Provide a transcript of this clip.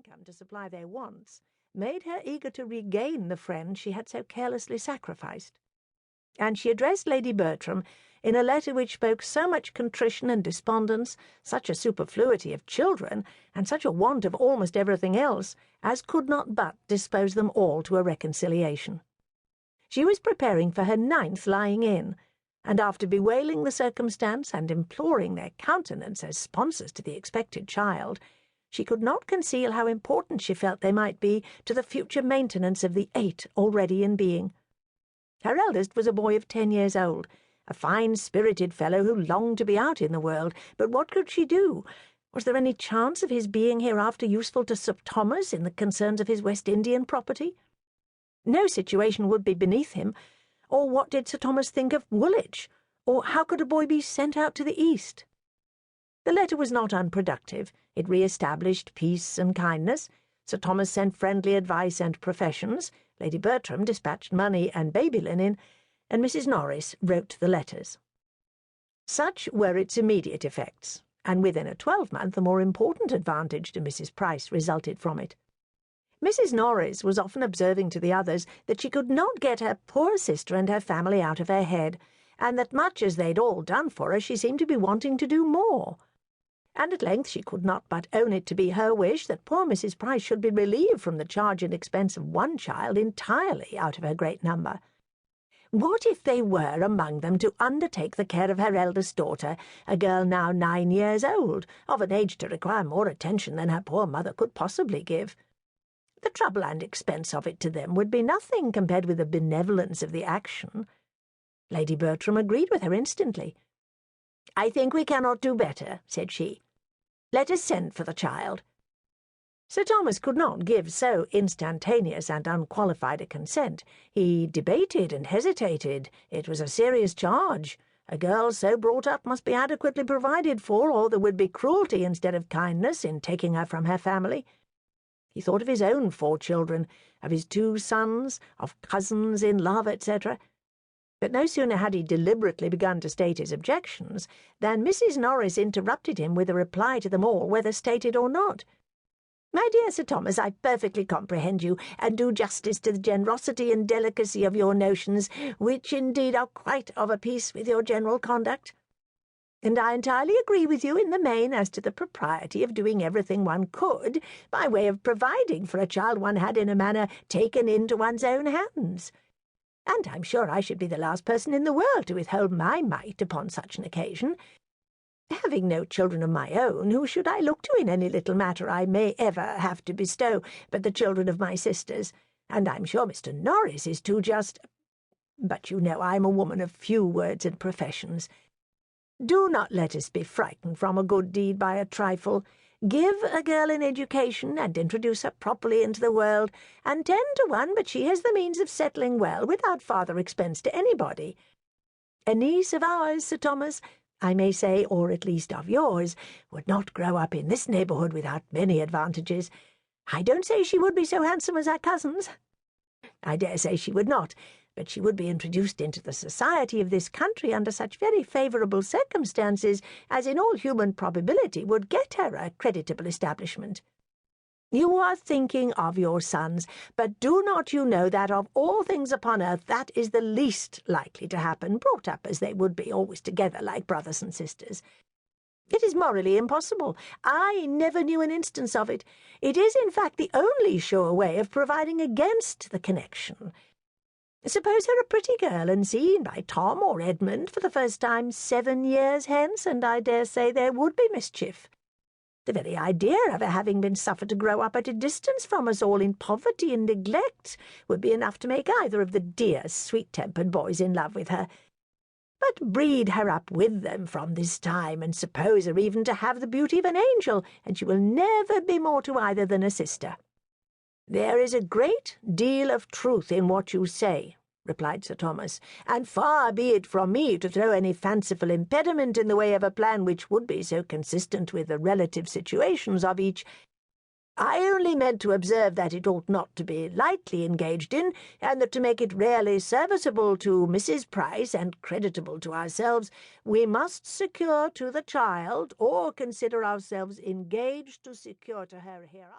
income to supply their wants made her eager to regain the friend she had so carelessly sacrificed. And she addressed Lady Bertram in a letter which spoke so much contrition and despondence, such a superfluity of children, and such a want of almost everything else, as could not but dispose them all to a reconciliation. She was preparing for her 9th lying-in, and after bewailing the circumstance and imploring their countenance as sponsors to the expected child, she could not conceal how important she felt they might be to the future maintenance of the 8 already in being. Her eldest was a boy of 10 years old, a fine-spirited fellow who longed to be out in the world, but what could she do? Was there any chance of his being hereafter useful to Sir Thomas in the concerns of his West Indian property? No situation would be beneath him. Or what did Sir Thomas think of Woolwich? Or how could a boy be sent out to the East? The letter was not unproductive. It re-established peace and kindness. Sir Thomas sent friendly advice and professions. Lady Bertram dispatched money and baby linen, and Mrs. Norris wrote the letters. Such were its immediate effects, and within a 12-month a more important advantage to Mrs. Price resulted from it. Mrs. Norris was often observing to the others that she could not get her poor sister and her family out of her head, and that much as they'd all done for her, she seemed to be wanting to do more. And at length she could not but own it to be her wish that poor Mrs. Price should be relieved from the charge and expense of one child entirely out of her great number. What if they were among them to undertake the care of her eldest daughter, a girl now 9 years old, of an age to require more attention than her poor mother could possibly give? The trouble and expense of it to them would be nothing compared with the benevolence of the action. Lady Bertram agreed with her instantly. "I think we cannot do better," said she. "Let us send for the child." Sir Thomas could not give so instantaneous and unqualified a consent. He debated and hesitated. It was a serious charge. A girl so brought up must be adequately provided for, or there would be cruelty instead of kindness in taking her from her family. He thought of his own 4 children, of his 2 sons, of cousins in love, etc. But no sooner had he deliberately begun to state his objections than Mrs. Norris interrupted him with a reply to them all, whether stated or not. "My dear Sir Thomas, I perfectly comprehend you, and do justice to the generosity and delicacy of your notions, which indeed are quite of a piece with your general conduct. And I entirely agree with you in the main as to the propriety of doing everything one could by way of providing for a child one had in a manner taken into one's own hands. And I'm sure I should be the last person in the world to withhold my mite upon such an occasion. Having no children of my own, who should I look to in any little matter I may ever have to bestow but the children of my sisters? And I'm sure Mr. Norris is too just— But you know I'm a woman of few words and professions. Do not let us be frightened from a good deed by a trifle. Give a girl an education, and introduce her properly into the world, and 10 to 1 but she has the means of settling well, without farther expense to anybody. A niece of ours, Sir Thomas, I may say, or at least of yours, would not grow up in this neighbourhood without many advantages. I don't say she would be so handsome as her cousins. I dare say she would not, but she would be introduced into the society of this country under such very favourable circumstances as in all human probability would get her a creditable establishment. You are thinking of your sons, but do not you know that of all things upon earth that is the least likely to happen, brought up as they would be, always together like brothers and sisters? It is morally impossible. I never knew an instance of it. It is, in fact, the only sure way of providing against the connection. Suppose her a pretty girl and seen by Tom or Edmund for the first time 7 years hence, and I dare say there would be mischief. The very idea of her having been suffered to grow up at a distance from us all in poverty and neglect would be enough to make either of the dear, sweet-tempered boys in love with her. But breed her up with them from this time, and suppose her even to have the beauty of an angel, and she will never be more to either than a sister." "There is a great deal of truth in what you say," replied Sir Thomas, "and far be it from me to throw any fanciful impediment in the way of a plan which would be so consistent with the relative situations of each. I only meant to observe that it ought not to be lightly engaged in, and that to make it really serviceable to Mrs. Price and creditable to ourselves, we must secure to the child, or consider ourselves engaged to secure to her hereafter."